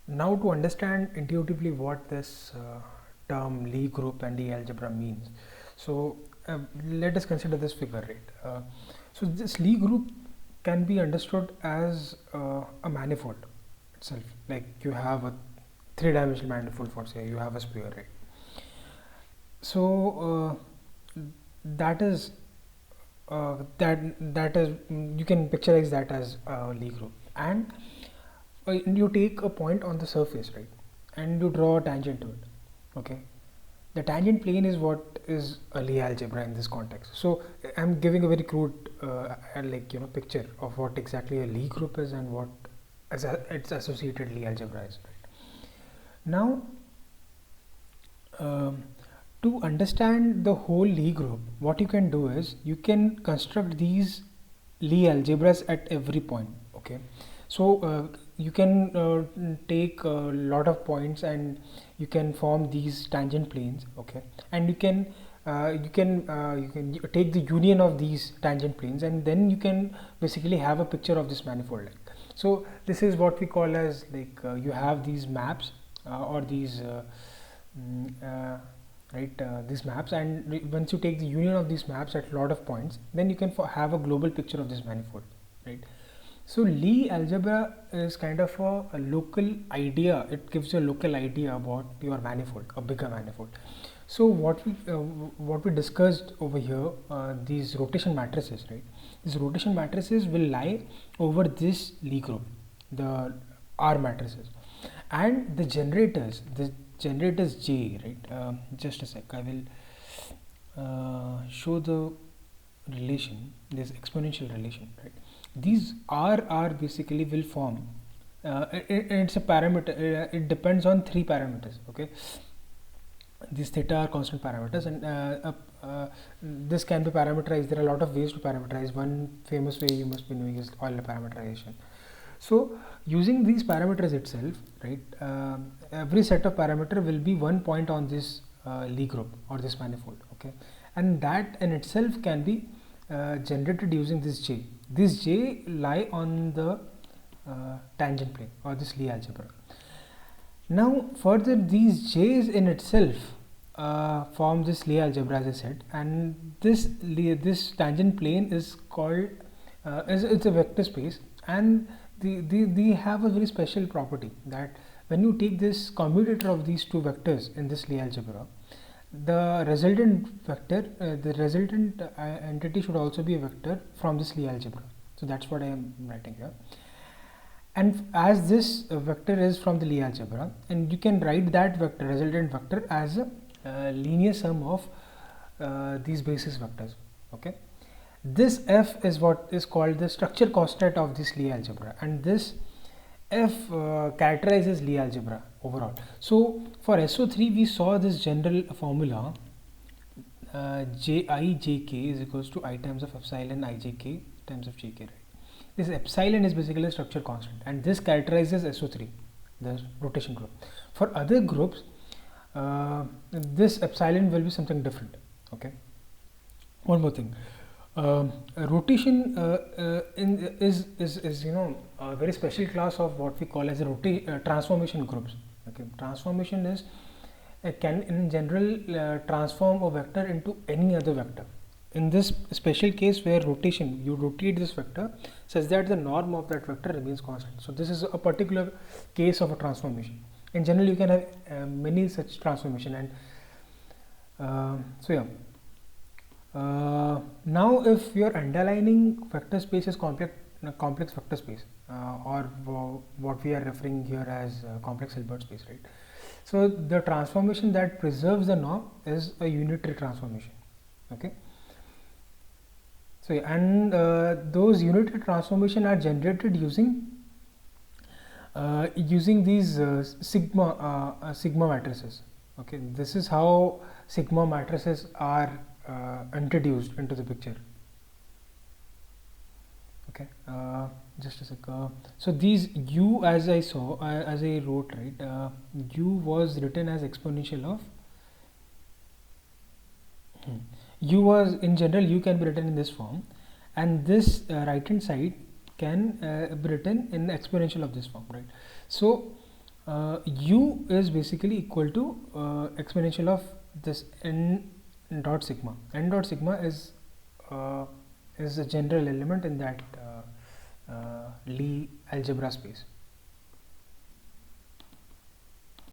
Now to understand intuitively what this term Lie group and Lie algebra means, so let us consider this figure, right? So this Lie group can be understood as a manifold itself. Like you have a three-dimensional manifold, for say you have a sphere, right? So that is you can picturize that as a Lie group, and you take a point on the surface, right, and you draw a tangent to it. Okay, the tangent plane is what is a Lie algebra in this context. So I'm giving a very crude picture of what exactly a Lie group is and what its associated Lie algebra is, right? Now to understand the whole Lie group, what you can do is you can construct these Lie algebras at every point. Okay, so you can take a lot of points and you can form these tangent planes. Okay, and you can take the union of these tangent planes, and then you can basically have a picture of this manifold. So this is what we call as you have these maps or these these maps, and once you take the union of these maps at a lot of points, then you can have a global picture of this manifold, right? So Lie algebra is kind of a local idea. It gives you a local idea about your manifold, a bigger manifold. So what we discussed over here, these rotation matrices, right? These rotation matrices will lie over this Lie group, the R matrices, and the generators J, right? Just a sec, I will show the relation, this exponential relation, right? These R basically will form it's a parameter, it depends on three parameters. Okay, these theta are constant parameters, and this can be parameterized. There are a lot of ways to parameterize. One famous way you must be knowing is Euler parameterization. So using these parameters itself, right, every set of parameter will be one point on this Lie group or this manifold. Okay, and that in itself can be generated using this J. This J lie on the tangent plane or this Lie algebra. Now further, these J's in itself form this Lie algebra, as I said, and this tangent plane is called it's a vector space, and they have a very special property that when you take this commutator of these two vectors in this Lie algebra, the resultant vector, the resultant entity should also be a vector from this Lie algebra. So that's what I am writing here. And as this vector is from the Lie algebra, and you can write that vector, resultant vector, as a linear sum of these basis vectors. Okay, this F is what is called the structure constant of this Lie algebra, and this F characterizes Lie algebra overall. So for SO3 we saw this general formula, Jik is equals to I times of epsilon ijk times of jk, right? This epsilon is basically a structure constant, and this characterizes SO3, the rotation group. For other groups, this epsilon will be something different. Okay, one more thing, rotation is a very special class of what we call as a transformation groups. Okay, transformation is can in general transform a vector into any other vector. In this special case where rotation, you rotate this vector such that the norm of that vector remains constant. So this is a particular case of a transformation. In general, you can have many such transformation, and now if your underlying vector space is complex vector space, or what we are referring here as complex Hilbert space, right? So the transformation that preserves the norm is a unitary transformation. Okay, so and those unitary transformation are generated using these sigma matrices. Okay, this is how sigma matrices are introduced into the picture. Okay, just a sec. So these u, as I saw, as I wrote, right, u was written as exponential of u was, in general, u can be written in this form, and this right hand side can be written in the exponential of this form, right? So U is basically equal to exponential of this n dot sigma. N dot sigma is a general element in that Lie algebra space.